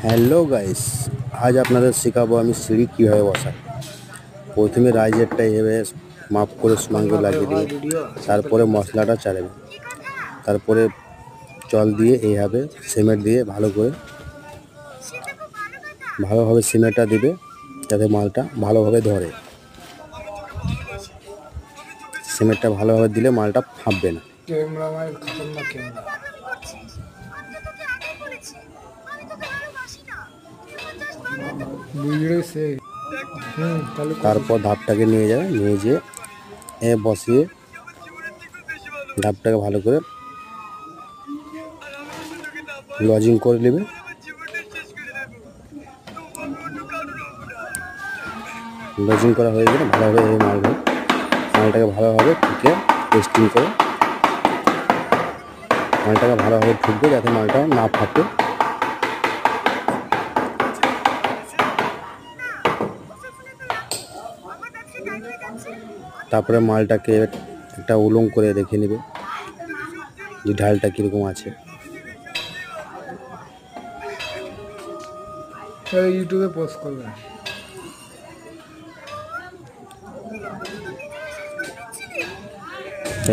Hello guys, আজ আপনাদের শেখাবো আমি সিঁড়ি কীভাবে বসাই। প্রথমে রাইজারটা এভাবে মাপ করে সমান করে লাগিয়ে দেবে, তারপরে মশলাটা চালাবে, তারপরে জল দিয়ে এইভাবে সিমেন্ট দিয়ে ভালোভাবে সিমেন্টটা দিবে যাতে মালটা ভালোভাবে ধরে। সিমেন্টটা ভালোভাবে দিলে মালটা ফাঁপবে না। তারপর ধাপটাকে নিয়ে যাবে, নিয়ে যেয়ে বসিয়ে ধাপটাকে ভালো করে লজিং করে নেবে। লজিং করা হয়ে গেলে ভালোভাবে মালটাকে ভালোভাবে ঠুকে টেস্টিং করে মালটাকে ভালোভাবে ঠুকবে যাতে মালটা না ফাটে। তারপরে মালটাকে একটা উলঙ্গ করে দেখে নেবে যে ঢালটা কীরকম আছে। ইউটিউবে পোস্ট করবেন।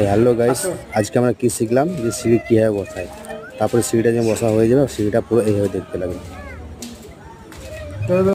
হ্যালো গাইস, আজকে আমরা কি শিখলাম যে সিঁড়ি কীভাবে বসায়। তারপরে সিঁড়িটা যখন বসা হয়ে যাবে, সিঁড়িটা পুরো এইভাবে দেখতে লাগবে।